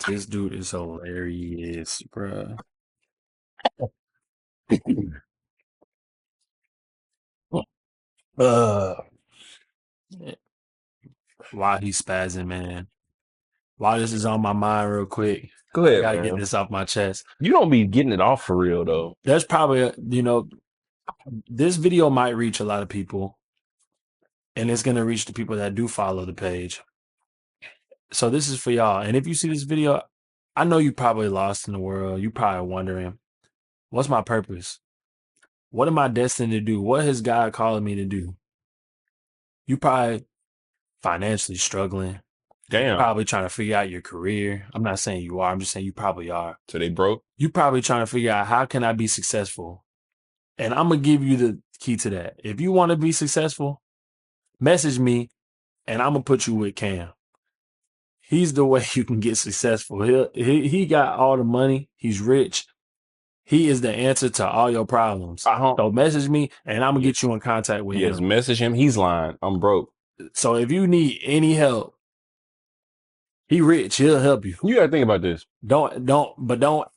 This dude is hilarious, bruh. uh, while he's spazzing, man. While this is on my mind, real quick, Go I ahead, gotta get man. this off my chest. You don't be getting it off for real though. There's probably, this video might reach a lot of people, and it's gonna reach the people that do follow the page. So this is for y'all. And if you see this video, I know you probably lost in the world. You probably wondering, what's my purpose? What am I destined to do? What has God called me to do? You probably financially struggling. You're Damn. probably trying to figure out your career. I'm not saying you are. I'm just saying you probably are. So they broke? You probably trying to figure out, how can I be successful? And I'm going to give you the key to that. If you want to be successful, message me and I'm going to put you with Cam. He's the way you can get successful. He got all the money. He's rich. He is the answer to all your problems. So message me and I'm going to get you in contact with him. Yes, message him. He's lying. I'm broke. So if you need any help, he rich. He'll help you. You gotta think about this. Don't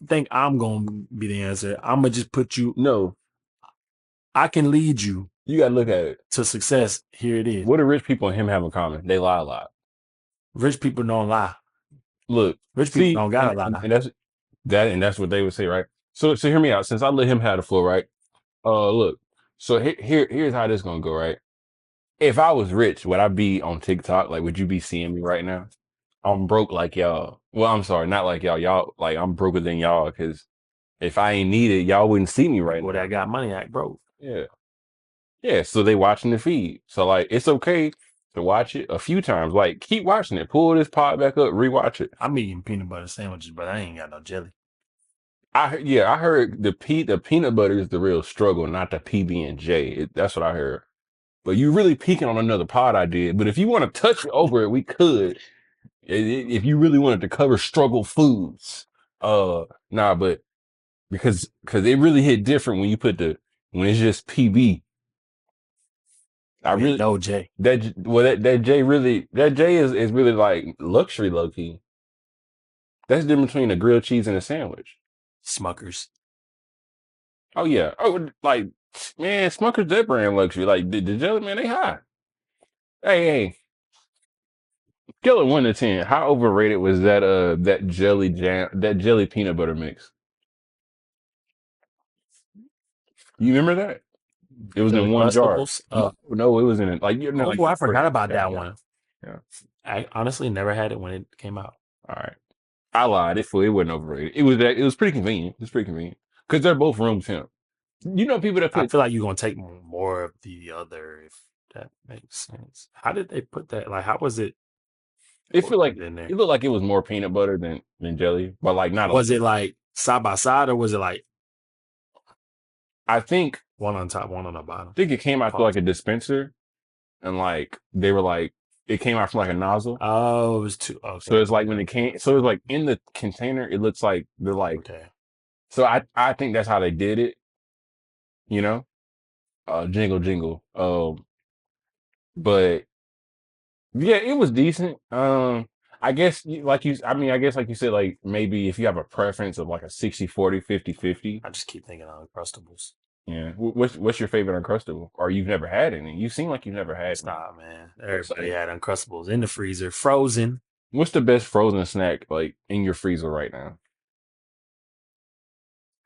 think I'm going to be the answer. I'm going to just put you. No. I can lead you. You gotta look at it. To success. Here it is. What do rich people and him have in common? They lie a lot. Rich people don't lie. Look. Rich people don't gotta lie. And that's what they would say, right? So hear me out. Since I let him have the floor, right? Look. So here's how this gonna go, right? If I was rich, would I be on TikTok? Like, would you be seeing me right now? I'm broke like y'all. Well, I'm sorry, not like y'all. Y'all, like, I'm broker than y'all, because if I ain't needed, y'all wouldn't see me right now. Well, that got money act broke. Yeah. Yeah, so they watching the feed. So, like, it's okay to watch it a few times. Like, keep watching it. Pull this pod back up, rewatch it. I'm eating peanut butter sandwiches, but I ain't got no jelly. I heard the peanut butter is the real struggle, not the PB&J. That's what I heard. But you really peeking on another pod I did. But if you want to touch over it, we could. If you really wanted to cover struggle foods, but because it really hit different when you put when it's just PB. No J. That J is really like luxury low key. That's the difference between a grilled cheese and a sandwich. Smuckers. Oh yeah. Oh, like, man, Smuckers, that brand luxury. Like the jelly, man, they high. Hey. Scale of 1 to 10. How overrated was that jelly peanut butter mix? You remember that? It was in one jar. No, it was in it. I forgot about that one. Yeah. I honestly never had it when it came out. All right. I lied. It wasn't overrated. It was pretty convenient. It's pretty convenient. Because they're both room temp. You know, people that I feel like you're going to take more of the other, if that makes sense. How did they put that? Like, how was it? It feel like it looked like it was more peanut butter than jelly, but like not. Was it like side by side, or was it like? I think one on top, one on the bottom. I think it came out to like a dispenser, and like they were like it came out from like a nozzle. Oh, it was two. Okay. So it's like when it came. So it's like in the container, it looks like they're like. Okay. So I think that's how they did it. You know, jingle jingle. But yeah, it was decent. I guess like you said, like maybe if you have a preference of like a 60-40, 50-50. I just keep thinking of Uncrustables. Yeah. What's your favorite Uncrustable? Or you've never had any? You seem like you've never had. Stop, man. Everybody had Uncrustables in the freezer, frozen. What's the best frozen snack like in your freezer right now?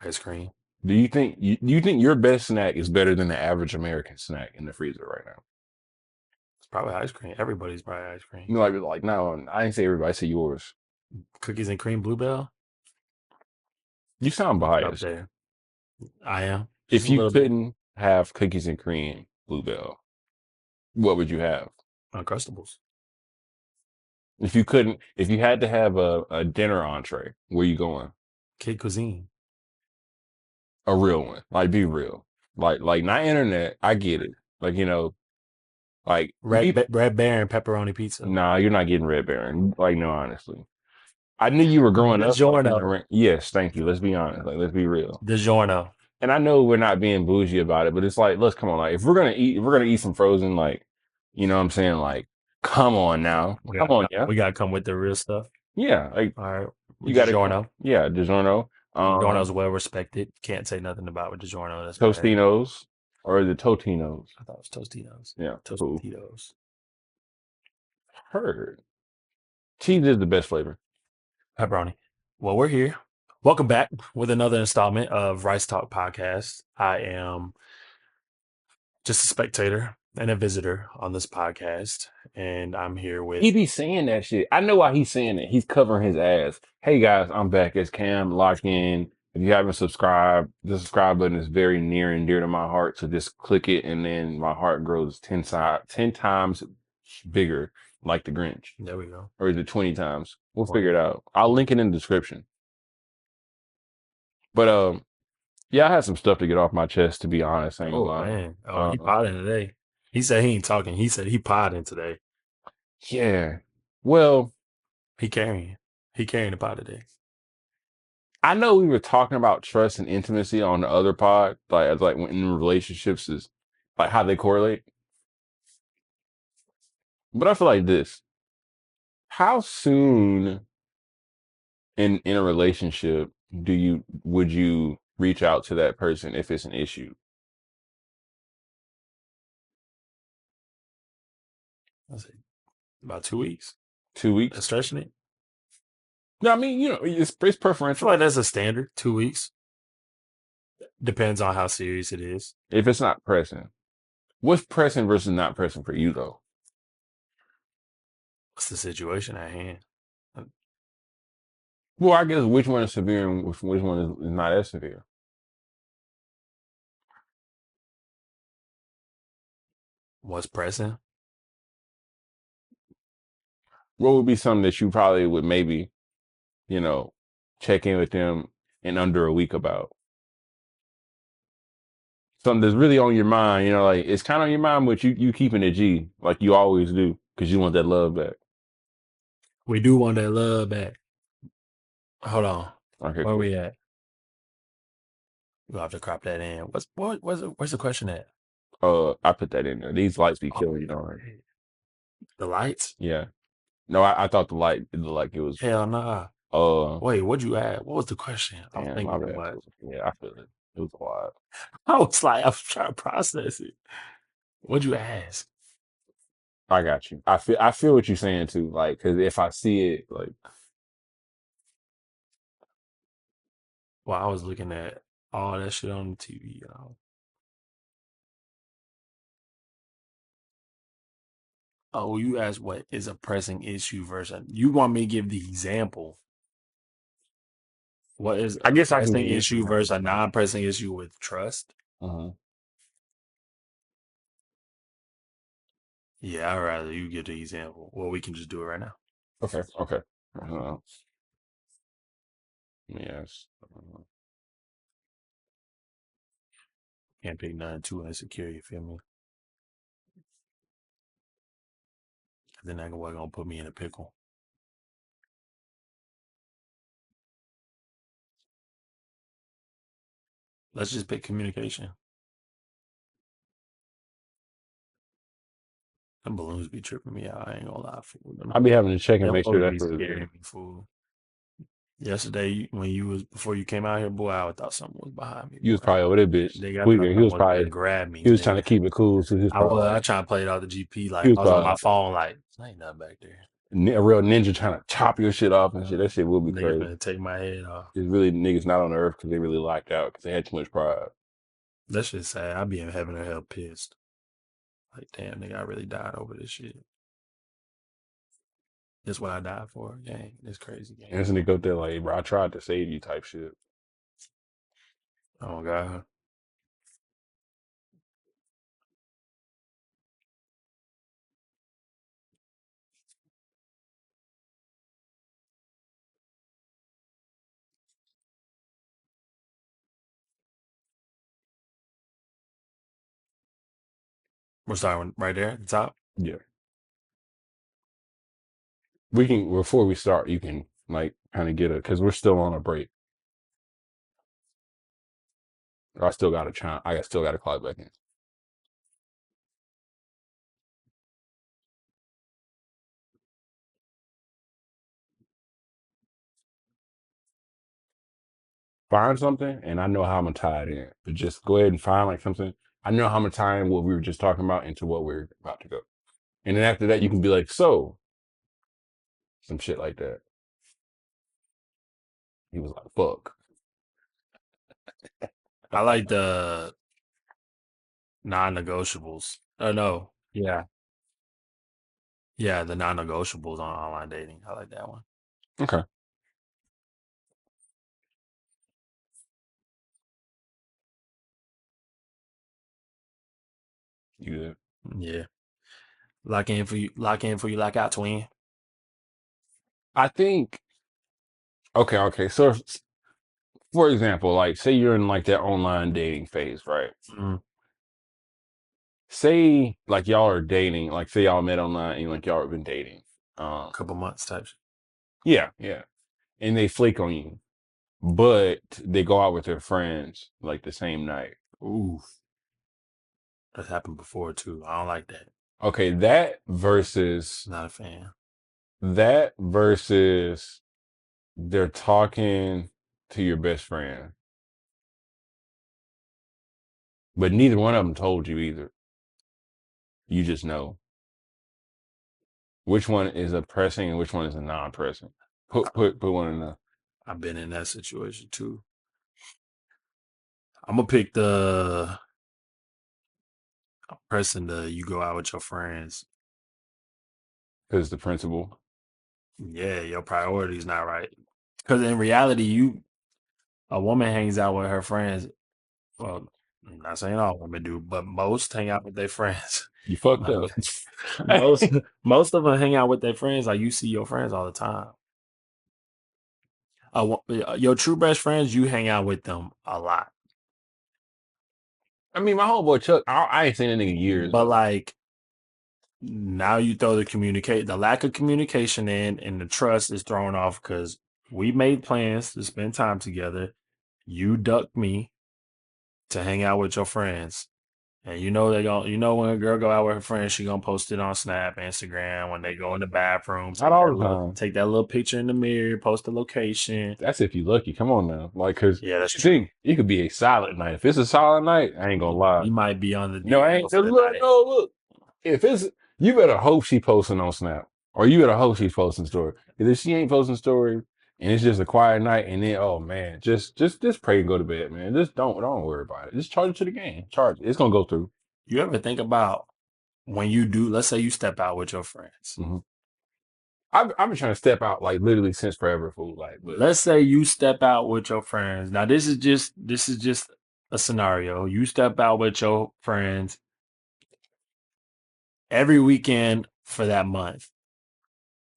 Ice cream. Do you think your best snack is better than the average American snack in the freezer right now? It's probably ice cream. Everybody's probably ice cream. You know, like no, I didn't say everybody. I say yours. Cookies and cream Bluebell. You sound biased. Up there. I am. If you couldn't have cookies and cream Bluebell, what would you have? Uncrustables. If you had to have a dinner entree, where you going? Kid Cuisine. A real one. Like, be real. Like not internet. I get it. Like, you know, like Red Baron pepperoni pizza. Nah, you're not getting Red Baron. Like, no, honestly. I knew you were growing up. DiGiorno. Yes, thank you. Let's be honest. Like, let's be real. DiGiorno. And I know we're not being bougie about it, but it's like, let's come on. Like, if we're gonna eat some frozen, like, you know what I'm saying? Like, come on now. Come on, yeah. We gotta come with the real stuff. Yeah. Like, all right. You got to, DiGiorno. yeah, DiGiorno. DiGiorno's well respected. Can't say nothing about with DiGiorno. That's bad. Tostinos, or is it Totinos? I thought it was Tostitos. Yeah, cool. Tostitos. Heard. Cheese is the best flavor. Pepperoni. Well, we're here. Welcome back with another installment of Rice Talk Podcast. I am just a spectator and a visitor on this podcast, and I'm here He with. be saying that shit. I know why he's saying it. He's covering his ass. Hey guys, I'm back. It's Cam. Lock in. If you haven't subscribed, the subscribe button is very near and dear to my heart. So just click it, and then my heart grows 10 times bigger, like the Grinch. There we go. Or is it 20 times? We'll 20. figure it out. I'll link it in the description. But yeah, I had some stuff to get off my chest. To be honest, I ain't gonna Oh lie. man. Oh, he potting today. He said he ain't talking. He said he potting today. Yeah. Well, He carrying. He carrying the pot today. I know we were talking about trust and intimacy on the other pod, like as like when in relationships is like how they correlate. But I feel like this: how soon in a relationship would you reach out to that person if it's an issue? I said about 2 weeks. 2 weeks? Stretching it. No, I mean, it's I feel preferential. like that's a standard. 2 weeks. Depends on how serious it is. If it's not pressing, what's pressing versus not pressing for you though? What's the situation at hand? Well, I guess which one is severe and which one is not as severe. What's pressing? What would be something that you probably would maybe, you know, check in with them in under a week about? Something that's really on your mind, like it's kind of on your mind, but you keeping it G like you always do because you want that love back. We do want that love back. Hold on. Okay, Where cool. we at? We'll have to crop that in. Where's the question at? I put that in there. These lights be Oh, killing you, don't they? the lights? Yeah. No, I thought the light it looked like it was. Hell nah. Wait, what'd you add? What was the question? I was Damn, my thinking too bad. much. Yeah, I feel it. It was a lot. I was trying to process it. What'd you ask? I got you. I feel what you're saying too. Like, because if I see it, like, Well, I was looking at all that shit on the TV. Oh, you asked what is a pressing issue versus you want me to give the example. What is I a guess I can pressing give you an issue example. versus a non-pressing issue with trust? Uh-huh. Yeah, I'd rather you give the example. Well, we can just do it right now. Okay. Okay. Uh, yes. Can't pick nothing too insecure, you feel me? Then that gonna put me in a pickle. Let's just pick communication. Them balloons be tripping me out. I ain't gonna lie, fool. I'll be having to check and Them make sure folks that's be what it is. scaring me, fool. Yesterday, when you was before you came out here, boy, I thought something was behind me, He was boy. probably over that bitch Nigga, I thought tweaking. something was gonna grab me, He was trying to nigga. keep it cool. So he was I probably, trying to play it out the GP he like was I was on probably my phone, like ain't nothing back there. a real ninja trying to chop your shit off and shit. That shit will be Nigga crazy. finna take my head off. It's really niggas not on the earth because they really locked out because they had too much pride. That shit sad. I be in heaven or hell pissed. Like, damn, nigga, I really died over this shit. That's what I died for. Gang, it's crazy, gang. And this nigga up there like, bro, I tried to save you type shit. Oh God. We're starting right there at the top. Yeah. We can, before we start, you can like kind of get it because we're still on a break. I still got to chime. Still got to clock back in. find something and I know how I'm gonna tie it in. But just go ahead and find like something. I know how I'm gonna tie in what we were just talking about into what we're about to go. And then after that, you can be like, so some shit like that. He was like, fuck. I like the non-negotiables. Oh no, yeah, yeah, the non-negotiables on online dating. I like that one. Okay. You good. Yeah, lock in for you. Lock in for you. Lock out, twin. I think okay. So for example, like say you're in like that online dating phase, right? Mm, Say like y'all are dating, like say y'all met online and like y'all have been dating. couple months type. Yeah, yeah. And they flake on you, but they go out with their friends like the same night. Ooh, that's happened before too. I don't like that. Okay, that versus Not a fan. they're talking to your best friend, but neither one of them told you either. You just know which one is a pressing and which one is a non-pressing. Put one in the I've been in that situation too. I'm gonna pick the person the you go out with your friends. because the principal. Yeah, your priorities not right. Because in reality, a woman hangs out with her friends. Well, I'm not saying all women do, but most hang out with their friends. You fucked up. most most of them hang out with their friends. Like you see your friends all the time. Your true best friends, you hang out with them a lot. I mean, my homeboy Chuck, I ain't seen that nigga in years But though. like now you throw the lack of communication in and the trust is thrown off because we made plans to spend time together. You ducked me to hang out with your friends. And when a girl go out with her friends, she gonna post it on Snap, Instagram, when they go in the bathroom, Not all the time. take that little picture in the mirror, post the location. That's if you lucky. Come on now, like, cause Yeah, that's you true. think it could be a solid night. If it's a solid night, I ain't gonna lie. You might be on the No, I DL ain't. for Cause the look, night. no, look. If it's, you better hope she posting on Snap, or you better hope she's posting story. Because if she ain't posting story, and it's just a quiet night, and then oh man, just pray and go to bed, man. Just don't worry about it. Just charge it to the game. Charge it. It's gonna go through. You ever think about when you do, let's say you step out with your friends. Hmm. I've been trying to step out like literally since forever, fool. Like, but Let's say you step out with your friends. Now this is just a scenario. You step out with your friends every weekend for that month.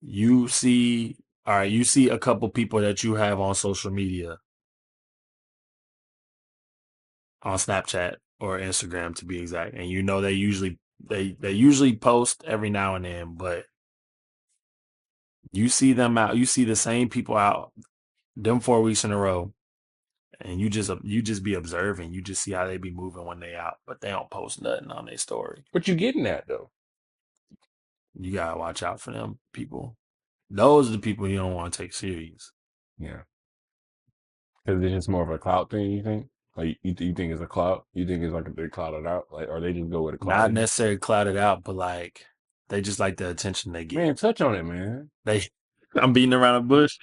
You see, all right, you see a couple people that you have on social media, on Snapchat or Instagram to be exact, and you know they usually post every now and then, but you see them out, you see the same people out them 4 weeks in a row, and you just be observing, you just see how they be moving when they out, but they don't post nothing on their story. what you getting at though? You gotta watch out for them people. Those are the people you don't want to take serious. Yeah. Because it's just more of a clout thing, you think? Like you think it's a clout? You think it's like a big clouded out? Like, or they just go with a clout Not is? necessarily clouded out, but like they just like the attention they get. Man, touch on it, man. They I'm beating around the bush.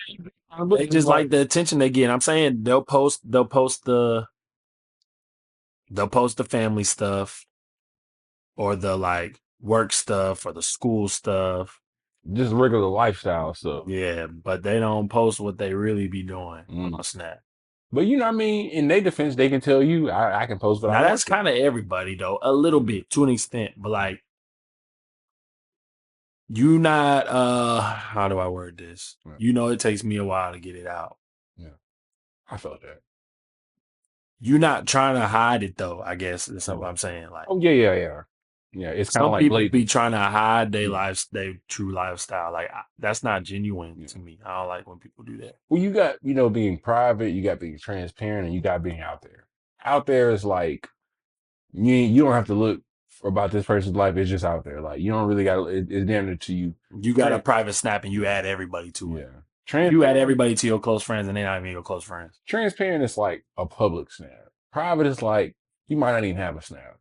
But They it's just like like the attention they get. I'm saying they'll post the family stuff or the like work stuff or the school stuff. just regular lifestyle stuff. Yeah, but they don't post what they really be doing Mm. on Snap. But you know what I mean? In their defense, they can tell you, I can post what I Now want that's to. kind of everybody though, a little bit to an extent, but like you not how do I word this? Yeah, It takes me a while to get it out. yeah. I felt that. You're not trying to hide it though, I guess that's Yeah. what I'm saying. Like Oh, yeah. Yeah, it's kind of some like people be blatant. trying to hide their Yeah, lives, their true lifestyle. Like that's not genuine yeah. to me. I don't like when people do that. Well, you got, being private, you got being transparent, and you got being out there. Out there is like, you don't have to look about this person's life. It's just out there. Like you don't really got it's damn near to you. You got a private snap and you add everybody to Yeah. it. You add Transparent, everybody to your close friends, and they're not even your close friends. transparent is like a public snap. Private is like you might not even have a snap.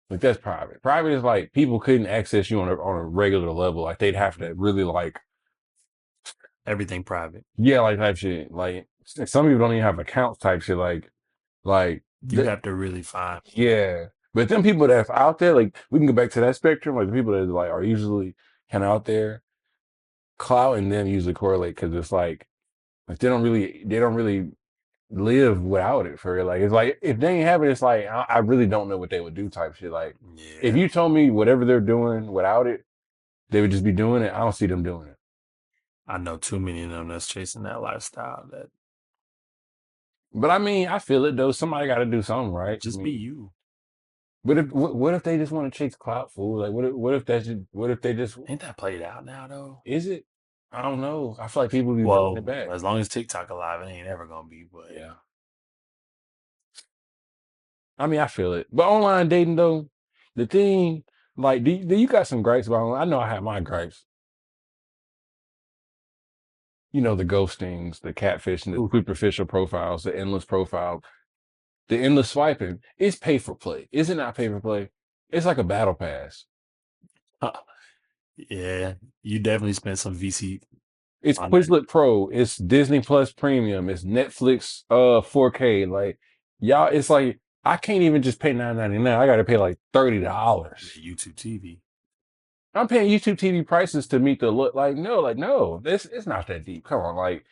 Like that's private. Private is like people couldn't access you on a regular level. Like they'd have to really like Everything private. yeah, like type shit. Like some people don't even have accounts type shit. Like You have to really find. yeah. But them people that's out there, like we can go back to that spectrum. Like the people that like are usually kind of out there, clout and them usually correlate because it's like they don't really live without it for real. Like it's like if they ain't have it, it's like I really don't know what they would do type shit. Like if Yeah, you told me whatever they're doing without it, they would just be doing it. I don't see them doing it. I know too many of them that's chasing that lifestyle. That But I mean, I feel it though. Somebody got to do something, right? I just be mean, you. but if what if they just want to chase clout, fool? Like what if that's just what if they just Ain't that played out now though? is it? I don't know. I feel like people be bringing it Well, back. as long as TikTok alive, it ain't ever gonna be. But Yeah. I mean, I feel it. But online dating though, the thing, like, do you got some gripes about online? I know I have my gripes. You know, the ghostings, the catfishing, the ooh, superficial profiles, the endless profiles, the endless swiping. It's pay for play. Is it not pay for play? It's like a battle pass. yeah, you definitely spent some VC It's on that. Quizlet Pro. It's Disney Plus Premium. It's Netflix 4K. Like y'all, it's like I can't even just pay $9.99. I got to pay like $30. Yeah, YouTube TV. I'm paying YouTube TV prices to meet the look. Like no, this it's not that deep. Come on, like.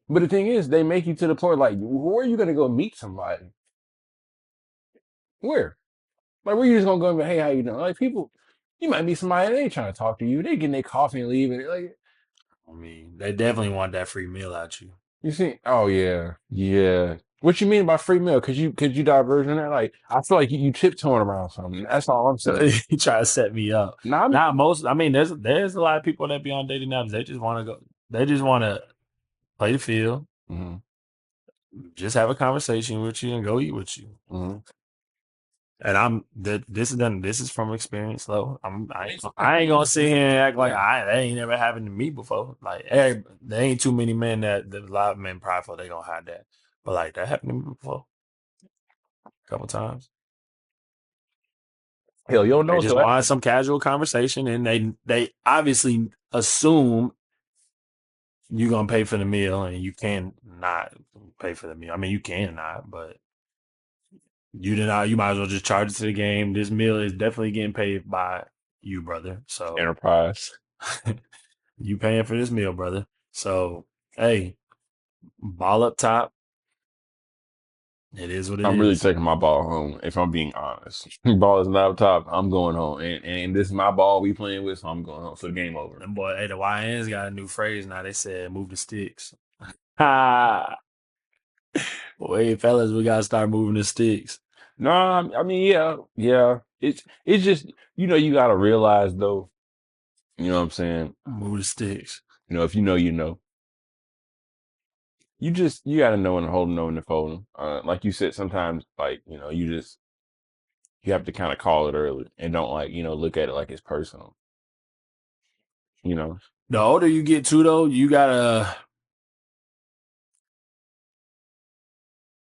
But the thing is, they make you to the point like, where are you gonna go meet somebody? Where? Like, where you just gonna go and be, hey, how you doing? Like, people, you might meet somebody and they ain't trying to talk to you. They getting their coffee and leaving. Like, I mean, they definitely want that free meal out you. you see? Oh yeah, yeah. What you mean by free meal? Could you diversion that? Like, I feel like you tiptoeing around something. That's all I'm saying. He try to set me up. Nah, I mean, Not most. I mean, there's a lot of people that be on dating apps. They just want to go. They just want to play the field, mhm, just have a conversation with you, and go eat with you. mhm. And I'm that this is done. This is from experience, though. I ain't gonna sit here and act like that ain't never happened to me before. Like there ain't too many men that a lot of men prideful they gonna hide that. But like that happened to me before a couple times. Hell, you don't They know. just want some casual conversation, and they obviously assume you're gonna pay for the meal, and you can not pay for the meal. I mean, you can not, but you did not. You might as well just charge it to the game. This meal is definitely getting paid by you, brother. So Enterprise. you paying for this meal, brother. So hey, ball up top. It is what it I'm really is. taking my ball home, if I'm being honest. Ball is not up top. I'm going home. And this is my ball we playing with, so I'm going home. So game over. And boy, hey, the YNs got a new phrase now. They said move the sticks. Ha! Wait, fellas, we gotta start moving the sticks. No, I mean, yeah, yeah. It's just, you gotta realize though, you know what I'm saying? Move the sticks. If you know, you know. You gotta know when to hold them, know when to fold them. Like you said, sometimes like, you have to kind of call it early and don't like, look at it like it's personal, you know. The older you get too, though, you gotta.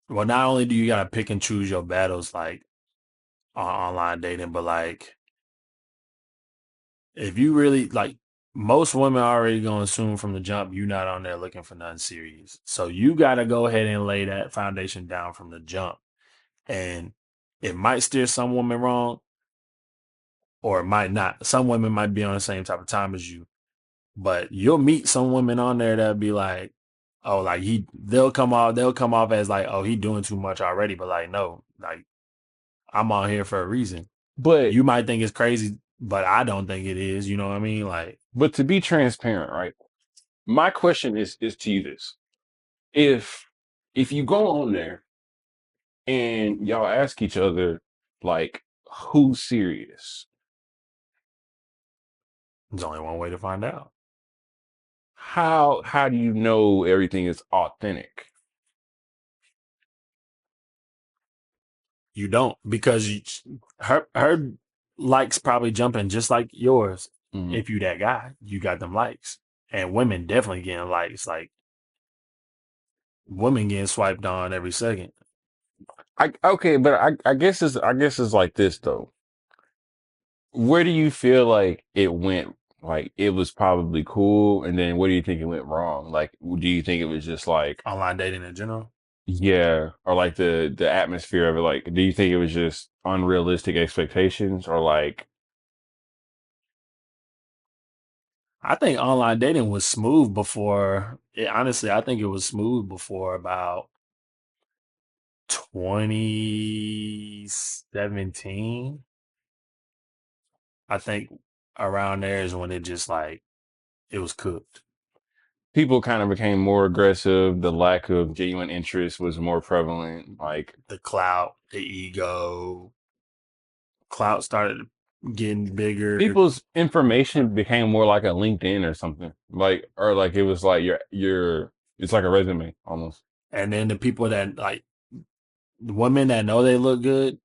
Well, not only do you gotta pick and choose your battles, like on online dating, but like if you really like, most women are already gonna assume from the jump you're not on there looking for nothing serious. So you gotta go ahead and lay that foundation down from the jump, and it might steer some women wrong, or it might not. Some women might be on the same type of time as you, but you'll meet some women on there that be like, oh, like they'll come off as like, oh, he doing too much already, but like, no, like I'm on here for a reason. But You might think it's crazy, but I don't think it is. You know what I mean? Like, but to be transparent, right? My question is to you this. If if you go on there and y'all ask each other like who's serious, there's only one way to find out. how do you know everything is authentic? You don't because her likes probably jumping just like yours. Mhm. If you that guy, you got them likes. and women definitely getting likes. Like women getting swiped on every second. I guess it's like this though. Where do you feel like it went? Like it was probably cool, and then where do you think it went wrong? Like, do you think it was just like, Online dating in general. yeah, or like the atmosphere of it? Like, do you think it was just unrealistic expectations, or like I think online dating was smooth before. Honestly, I think it was smooth before about 2017. I think around there is when it just like it was cooked. people kind of became more aggressive? The lack of genuine interest was more prevalent. Like The clout, the ego, clout started getting bigger, people's information became more like a LinkedIn or something. Like or like it was like your it's like a resume almost. and then the people that like the women that know they look good,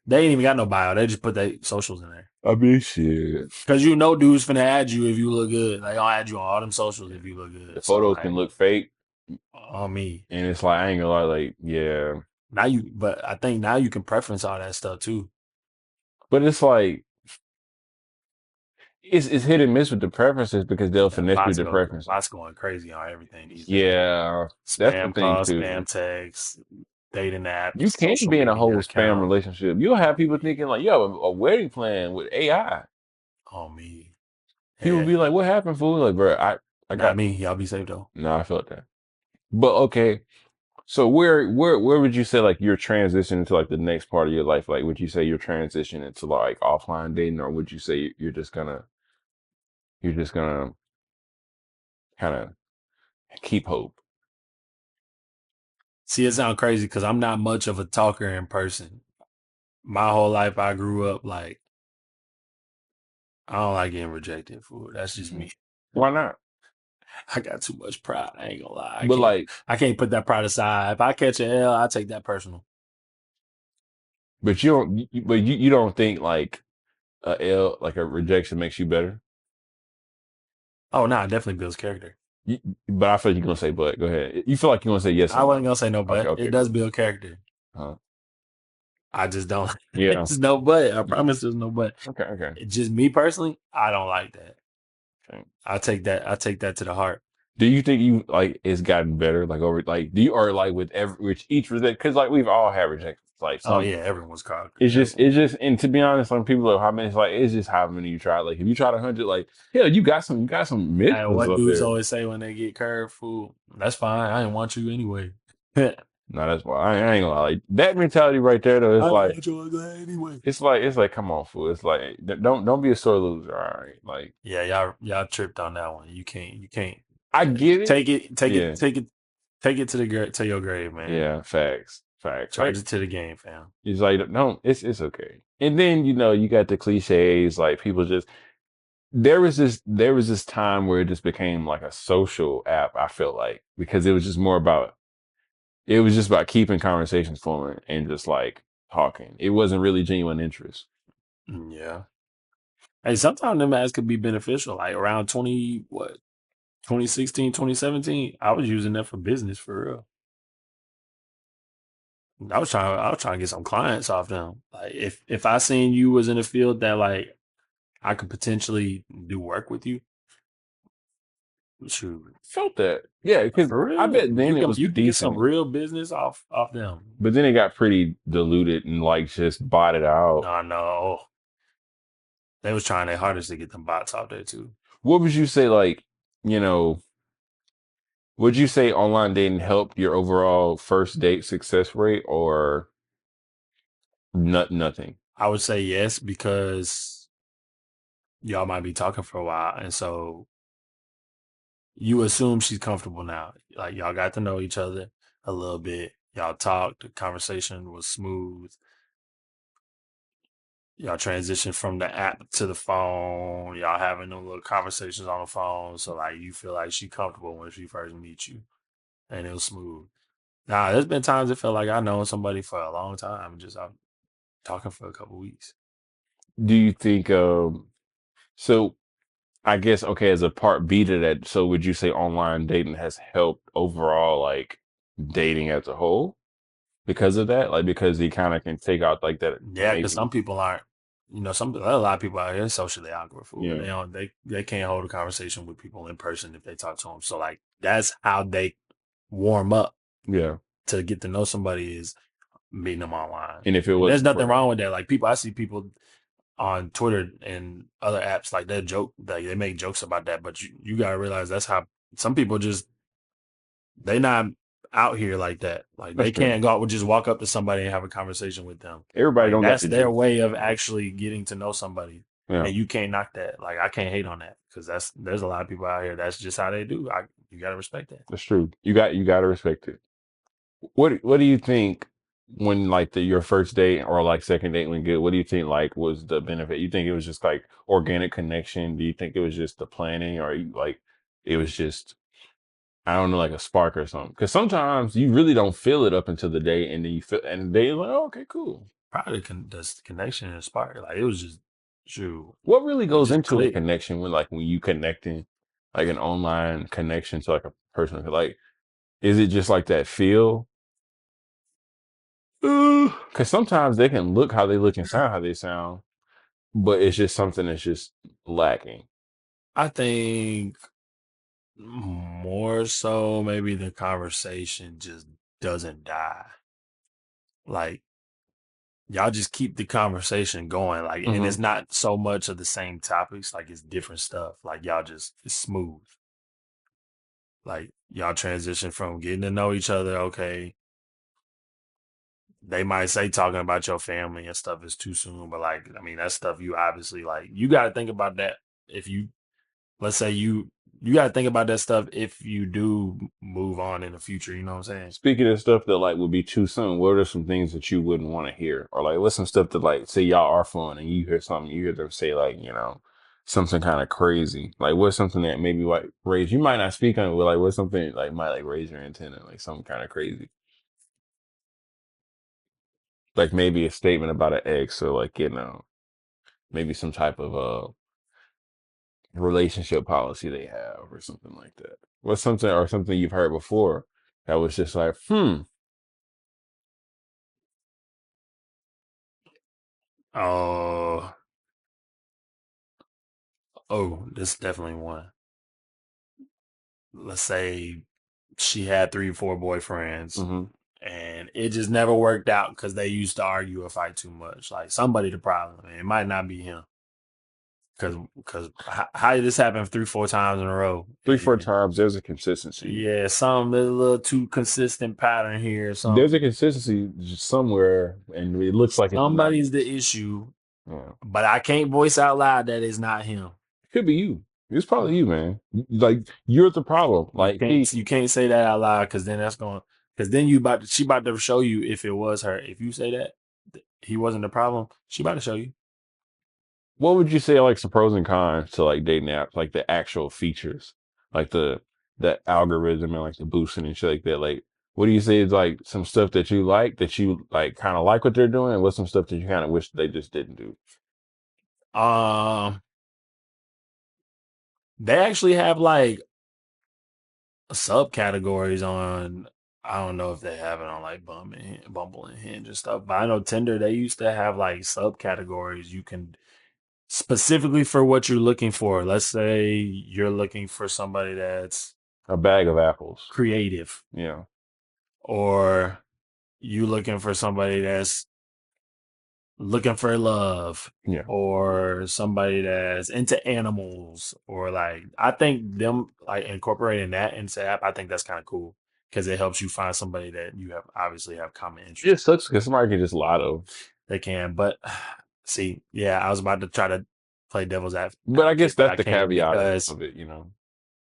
they ain't even got no bio. They just put their socials in there. I mean, shit. Cause you know dudes finna add you if you look good. They gonna add you on all them socials if you look The good. So photos can like look fake, on me. and it's like I ain't gonna lie, like yeah. Now you but I think now you can preference all that stuff too. But it's like it's hit and miss with the preferences because they'll Yeah, finesse through the preferences. lots going crazy on everything these days. Yeah, that's the Spam thing calls, spam too. texts, dating apps, You can social be in a media whole spam accounts relationship. You'll have people thinking like, yo, a wedding plan with AI. on me. People Yeah, be like, what happened, fool? Like, bro, I not got me. Y'all be safe though. no, I felt that. But okay, so where would you say like you're transitioning to like the next part of your life? Like, would you say you're transitioning to like offline dating, or would you say you're just gonna kind of keep hope? See, it sounds crazy because I'm not much of a talker in person. My whole life, I grew up like I don't like getting rejected. Fool. That's just Mhm. me. Why not? I got too much pride. I ain't gonna lie. But like, I can't put that pride aside. If I catch an L, I take that personal. but you don't. But you don't think like like a rejection makes you better. Oh no, it definitely builds character. You, but I feel like you're gonna say, but go ahead. You feel like you're gonna say yes I and wasn't no. gonna say no, Okay, but it okay, does cool. build character. Uh, I just don't. yeah. It's no but. I promise there's no but. Okay, okay. It's just me personally, I don't like that. Okay. I take that. I take that to the heart. Do you think you like it's gotten better? Like over like do you or like with every with each rejection? Because like we've all had rejections. Like Oh some yeah, everyone's called. it's just and to be honest, some people are how many it's like it's just how many you try. Like if you try 100, like hell, you got some And misses what up dudes there. always say when they get curved, fool, that's fine. I didn't want you anyway. I No, that's why I ain't gonna lie. Like that mentality right there though, it's didn't like want you anyway. it's like come on, fool. It's like don't be a sore loser. All right, like Yeah, y'all tripped on that one. You can't I get it. take it, take it, Yeah, take it, take it to to your grave, man. yeah, facts. Charge Like it to the game, fam. it's like no, it's okay. And then you got the cliches like people just there was this time where it just became like a social app. I feel like because it was just about keeping conversations flowing and just like talking. It wasn't really genuine interest. Yeah. Hey, sometimes them ads could be beneficial. Like around 2016, 2017, I was using that for business for real. I was trying to get some clients off them. Like if I seen you was in a field that like I could potentially do work with you, shoot, Felt that, yeah, because for I real, bet then it was you can get some decent, real business off them. but then it got pretty diluted and like just botted out. No, no, they was trying their hardest to get them bots out there too. What would you say like you know? Would you say online dating helped your overall first date success rate or nothing? I would say yes because y'all might be talking for a while, and so you assume she's comfortable now. Like y'all got to know each other a little bit. Y'all talked. The conversation was smooth. Y'all transition from the app to the phone. Y'all having them little conversations on the phone. So like you feel like she comfortable when she first meets you, and it was smooth. Now there's been times it felt like I known somebody for a long time. Just I'm talking for a couple weeks. Do you think so? I guess okay, as a part B to that, so would you say online dating has helped overall like dating as a whole because of that? Like because he kind of can take out like that Yeah, because maybe some people aren't. Some a lot of people out here are socially awkward fool. yeah, They can't hold a conversation with people in person if they talk to them. So like that's how they warm up yeah. to get to know somebody is meeting them online. And if it And there's wasn't nothing for wrong with that. Like I see people on Twitter and other apps like they make jokes about that, but you gotta realize that's how some people just they not out here like that. Like that's they true. can't go out and just walk up to somebody and have a conversation with them. Everybody Like don't got that's the their juice. way of actually getting to know somebody. Yeah, And you can't knock that. Like I can't hate on that because there's a lot of people out here that's just how they do. You gotta respect that. that's true. You got to respect it. What do you think when like your first date or like second date went good? What do you think like was the benefit? You think it was just like organic connection? Do you think it was just the planning, or like it was just I don't know, like a spark or something? Because sometimes you really don't feel it up until the day, and then you feel, and the day is like, oh, okay, cool. Probably the connection and spark. Like it was just true. What really It goes just into a clicked. connection when you connecting like an online connection to like a person? Like, is it just like that feel? Because sometimes they can look how they look and sound how they sound, but it's just something that's just lacking. I think more so maybe the conversation just doesn't die. Like y'all just keep the conversation going. Like and Hmm. it's not so much of the same topics, like it's different stuff. Like it's smooth. Like y'all transition from getting to know each other, okay. They might say talking about your family and stuff is too soon, but like I mean that stuff you obviously like you gotta think about that if you let's say you got to think about that stuff if you do move on in the future. You know what I'm saying? Speaking of stuff that like would be too soon, what are some things that you wouldn't want to hear, or like what's some stuff that like say y'all are fun and you hear something, you hear them say like something kind of crazy, like what's something that maybe like raise you might not speak on it, but like what's something like might like raise your antenna, like something kind of crazy, like maybe a statement about an ex or like maybe some type of relationship policy they have or something like that. What's something or something you've heard before that was just like, Oh, this is definitely one. Let's say she had 3 or 4 boyfriends, hmm and it just never worked out because they used to argue or fight too much. Like somebody the problem. And it might not be him because how did this happen 3 or 4 times in a row? 3 4 times. There's a consistency. Yeah, some a little too consistent pattern here. There's Some a consistency just somewhere, and it looks like it's not. somebody's the issue, Yeah. but I can't voice out loud that it's not him. It could be you. It's probably you, man. Like you're the problem. Like he, You can't say that out loud because then that's going because then she about to show you if it was her. If you say that he wasn't the problem, she about to show you. what would you say like some pros and cons to like dating apps, like the actual features, like the algorithm and like the boosting and shit like that? Like, what do you say is like some stuff that you like kind of like what they're doing, and what's some stuff that you kind of wish they just didn't do? Um, they actually have like subcategories on. I don't know if they have it on like Bumble and Hinge and stuff, but I know Tinder they used to have like subcategories you can specifically for what you're looking for. Let's say you're looking for somebody that's A bag of apples. creative, Yeah. or you looking for somebody that's looking for love, Yeah. or somebody that's into animals, or like I think them like incorporating that into the app, I think that's kind of cool because it helps you find somebody that you have obviously have common It interest. just sucks because somebody can just lotto. They can, but see, yeah, I was about to try to play devil's But I guess advocate, but that's I the can't caveat because of it.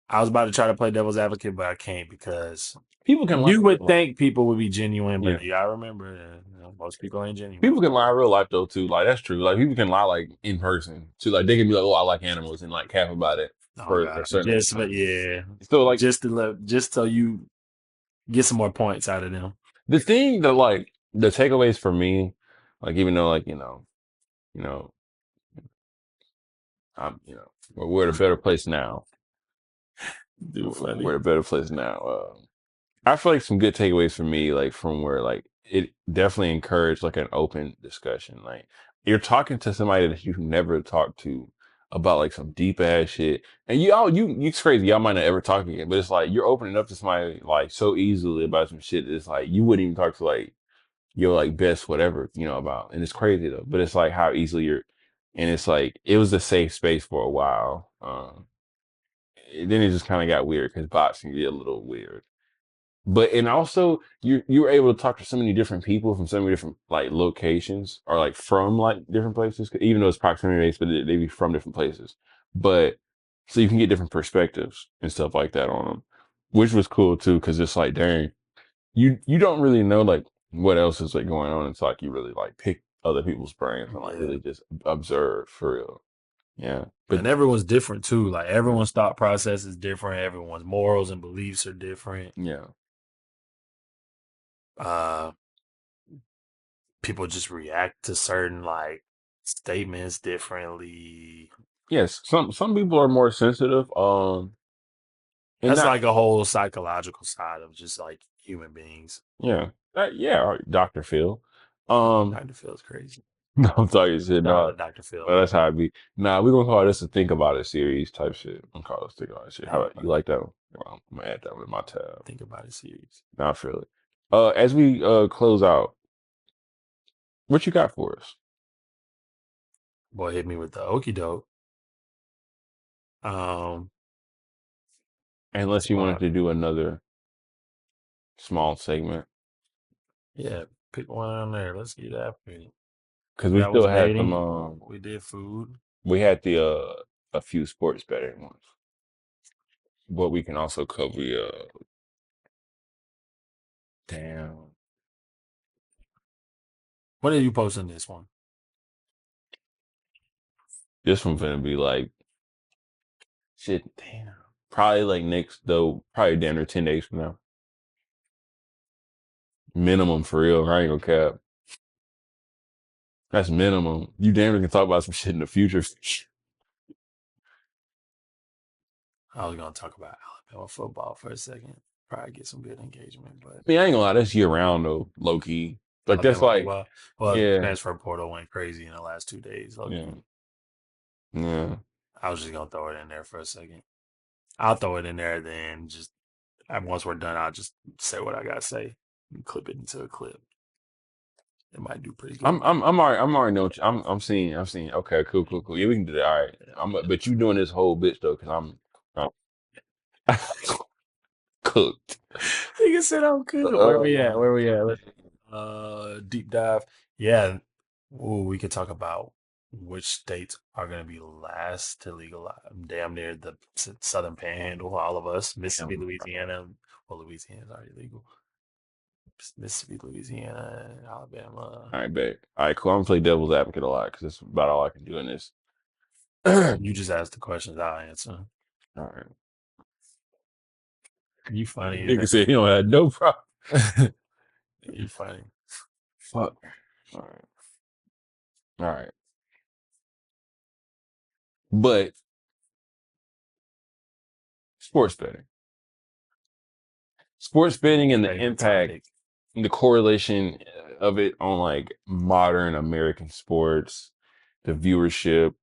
I was about to try to play devil's advocate, but I can't because People can lie you in real would life. think people would be genuine, Yeah. but you gotta remember, most people ain't genuine. People can lie in real life though too. Like that's true. Like people can lie like in person too. Like they can be like, "Oh, I like animals," and like cap about it Oh for a God, certain amount of just but time. yeah, So like just so you get some more points out of them. the thing that like the takeaways for me, like even though like you know, we're at a better place now. Dude, We're funny. at a better place now. I feel like some good takeaways for me, like from where like it definitely encouraged like an open discussion. Like you're talking to somebody that you've never talked to about like some deep ass shit, and it's crazy. Y'all might not ever talk again, but it's like you're opening up to somebody like so easily about some shit that it's like you wouldn't even talk to like your like best whatever about, and it's crazy though. But it's like how easily and it's like it was a safe space for a while. Then it just kind of got weird because boxing get a little weird. But and also you were able to talk to so many different people from so many different like locations or like from like different places, even though it's proximity based, but they be from different places. But so you can get different perspectives and stuff like that on them, which was cool too, because it's like, dang, you don't really know like what else is like going on. It's like you really like pick other people's brains and like Yeah. really just observe for real. Yeah, but And everyone's different too. Like everyone's thought process is different. Everyone's morals and beliefs are different. yeah. Uh, People just react to certain like statements differently. Yes, some people are more sensitive. And That's not like a whole psychological side of just like human beings. yeah, yeah, all right, Dr. Phil. Dr. Phil's crazy. No, I'm talking shit. Shout out No, to Dr. Phil, well, that's man. how I be. Nah, we're gonna call this a think about it series type shit. I'm gonna call this think about it shit. How Think about you about it. like that one? Well, I'm gonna add that one to my tab. Think about it series. Nah, I feel it. As we close out, what you got for us? Boy hit me with the okey doke. Um, Unless you wanted well, to do another small segment, yeah, pick one on there. Let's get after it. because we That still was had some. dating. We did food. We had the a few sports betting ones, but we can also cover. Damn, When are you posting this one? this one's gonna be like shit. Damn. Probably like next though, probably down or 10 days from now. Minimum for real. I ain't gonna cap. That's minimum. You damn near can talk about some shit in the future. I was gonna talk about Alabama football for a second. Probably get some good engagement, but I mean, I ain't gonna lie, that's year round though, low key. Like that's Alabama like, football. Well, yeah, transfer portal went crazy in the last 2 days. yeah, Okay. yeah. I was just gonna throw it in there for a second. I'll throw it in there then. Just once we're done, I'll just say what I gotta say and clip it into a clip. It might do pretty good. I'm already know. I'm seeing. Okay, cool, cool, cool. Yeah, we can do that. All right. Yeah, But you doing this whole bitch though, because I'm cooked. Nigga said I'm good. Where we at? Uh, Where we at? Deep dive. Yeah. Ooh, we could talk about which states are going to be last to legalize. Damn near the Southern Panhandle. All of us, Mississippi, damn. Louisiana. Well, Louisiana's already legal. Mississippi, Louisiana, Alabama. All right, bet. All right, cool. I'm gonna play devil's advocate a lot because that's about all I can do in this. All You just ask the questions, I'll answer. right. You funny. Nigga said he don't have no problem. You funny. Fuck. All right. All right. But sports betting. Sports betting and the Favorite impact topic. and the correlation of it on like modern American sports, the viewership,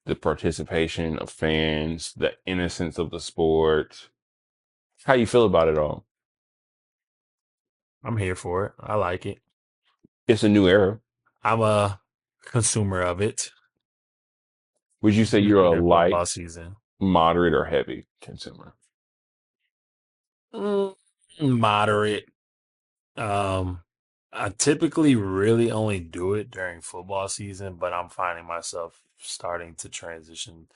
the participation of fans, the innocence of the sport. How you feel about it all? I'm here for it. I like it. It's a new era. I'm a consumer of it. Would you say you're Usually a during light, football season. moderate, or heavy consumer? Mm, Moderate. Um, I typically really only do it during football season, but I'm finding myself starting to transition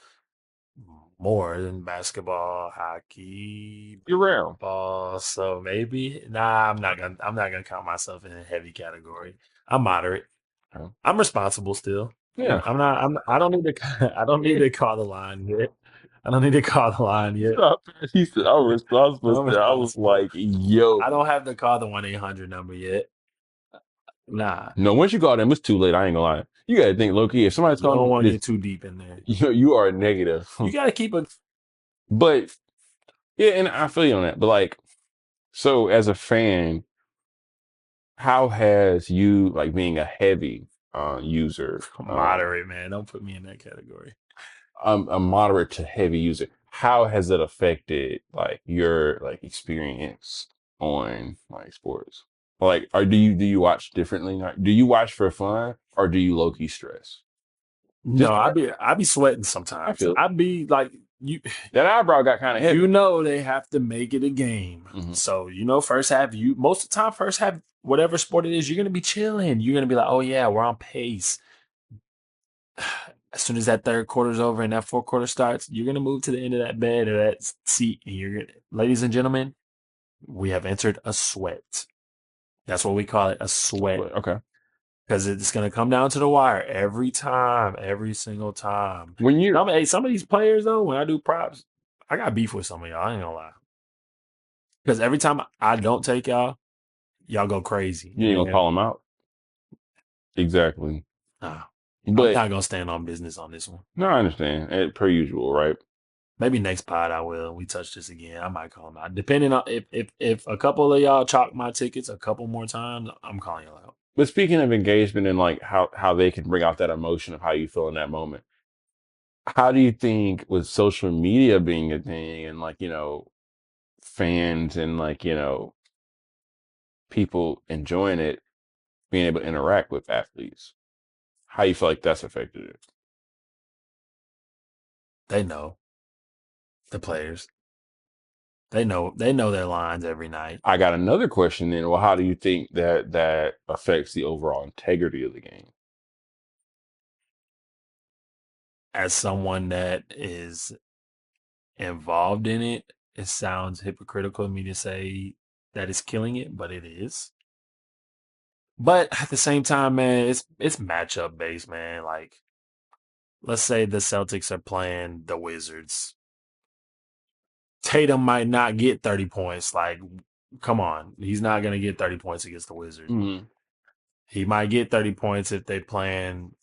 more than basketball, hockey, You're round. baseball. So maybe I'm not gonna count myself in a heavy category. I'm moderate. Okay. I'm responsible still. Yeah. I'm not. I don't need to. I don't need to call the line yet. I don't need to call the line yet. Stop. He said I'm responsible. I'm I was responsible. like, yo. I don't have to call the 1-800 number yet. Nah, No, once you call them, it's too late. I ain't gonna lie. You gotta think, low key. If somebody's you don't calling want to this, get too deep in there. you are a negative. You got to keep a. But yeah, and I feel you on that. But like, so as a fan, how has you like being a heavy user, Moderate, man. Don't put me in that category. a moderate to heavy user, how has it affected like your like experience on like sports? Like, or do you watch differently? Like, do you watch for fun or do you low key stress? No, Just I be sweating I sometimes. feel it. I be like you. That eyebrow got kind of You heavy. know they have to make it a game. Hmm. So first half. You most of the time, first half, whatever sport it is, you're gonna be chilling. You're gonna be like, oh yeah, we're on pace. As soon as that third quarter's over and that fourth quarter starts, you're gonna move to the end of that bed or that seat, and ladies and gentlemen, we have entered a sweat. That's what we call it, a sweat, Okay. because it's gonna come down to the wire every time, every single time. When you Some of these players though, when I do props, I got beef with some of y'all. I ain't gonna lie, because every time I don't take y'all go crazy, you ain't gonna and call them out. Exactly. nah, I'm But not gonna stand on business on this one. no, I understand. Per usual, right? Maybe next pod I will. We touch this again. I might call him out. Depending on if a couple of y'all chalk my tickets a couple more times, I'm calling y'all out. But speaking of engagement and like how they can bring out that emotion of how you feel in that moment, how do you think with social media being a thing and like, fans and like, people enjoying it, being able to interact with athletes, how you feel like that's affected it? They know the players. They know their lines every night. I got another question then. Well, how do you think that affects the overall integrity of the game? As someone that is involved in it, it sounds hypocritical of me to say that it's killing it, but it is. But at the same time, man, it's matchup based, man. Like, let's say the Celtics are playing the Wizards. Tatum might not get 30 points. Like, come on. He's not going to get 30 points against the Wizards. Mm-hmm. He might get 30 points if they playing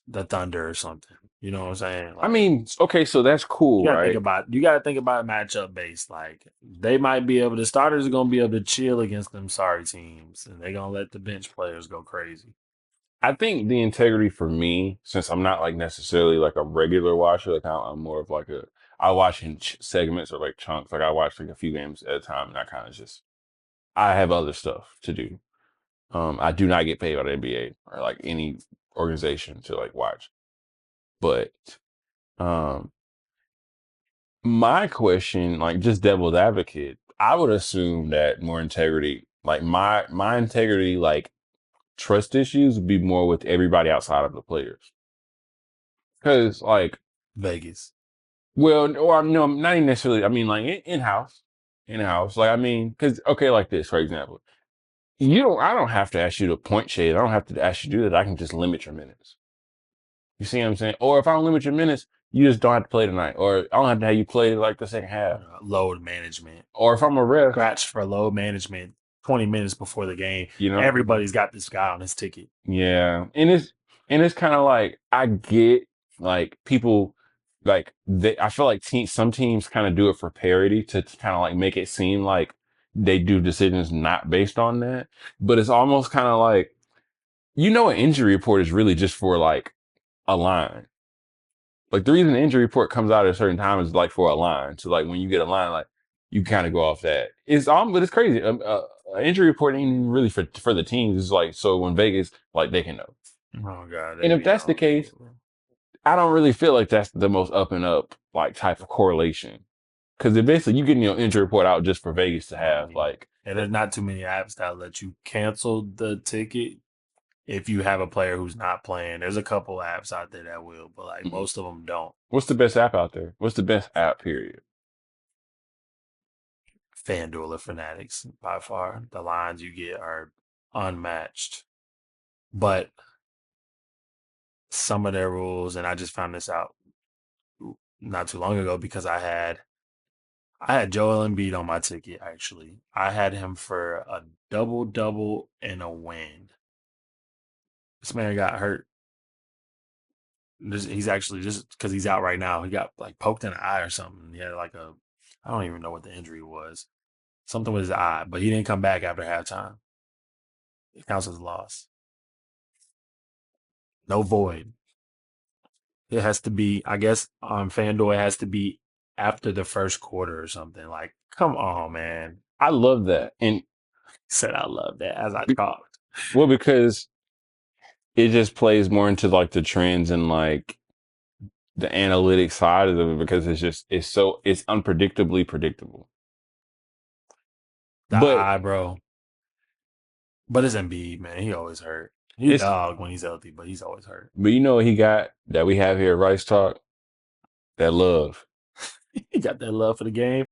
the Thunder or something. You know what I'm saying? I Like, mean, okay, so that's cool, right? you gotta think about matchup based. Like, they might be able, the starters are gonna be able to chill against them sorry teams, and they're gonna let the bench players go crazy. I think the integrity for me, since I'm not like necessarily like a regular watcher, like I'm more of like I watch in segments or like chunks. Like I watch like a few games at a time, and I kind of just I have other stuff to do. I do not get paid by the NBA or like any organization to like watch. But um, my question, like just devil's advocate, I would assume that more integrity, like my integrity, like trust issues would be more with everybody outside of the players. Because like, Vegas. well, or no, not even necessarily. I mean, like in-house, in-house. Like, I mean, because okay, like this, for example, I don't have to ask you to point shade. I don't have to ask you to do that. I can just limit your minutes. You see what I'm saying? Or if I don't limit your minutes, you just don't have to play tonight. Or I don't have to have you play like the second half. Load management. Or if I'm a ref, Scratch for load management 20 minutes before the game. you know, Everybody's got this guy on his ticket. yeah, and it's kind of like I get like people like I feel like some teams kind of do it for parity to kind of like make it seem like they do decisions not based on that, but it's almost kind of like an injury report is really just for like a line. Like the reason the injury report comes out at a certain time is like for a line. So like when you get a line, like you kind of go off that. But it's crazy. An injury report ain't even really for the teams. It's like so when Vegas like they can know. Oh god, And they if be that's the on case, I don't really feel like that's the most up and up like type of correlation. Because basically you getting your injury report out just for Vegas to have like, and there's not too many apps that let you cancel the ticket if you have a player who's not playing. There's a couple apps out there that will, but like mhm. most of them don't. What's the best app out there? What's the best app? Period. FanDuel or Fanatics by far. The lines you get are unmatched. But some of their rules, and I just found this out not too long ago because I had I had Joel Embiid on my ticket, actually. I had him for a double double and a win. This man got hurt. He's actually just because he's out right now. He got like poked in the eye or something. He had like I don't even know what the injury was. Something with his eye, but he didn't come back after halftime. It counts as a loss. No void. It has to be, I guess, on FanDuel, it has to be after the first quarter or something. Like, come on, man. I love that. And Said I love that as I be- talked. well, because it just plays more into like the trends and like the analytic side of it because it's unpredictably predictable. The But eye, bro. But it's Embiid, man. He always hurt. He it's dog when he's healthy, but he's always hurt. but you know what he got that we have here at Rice Talk? That love. He got that love for the game.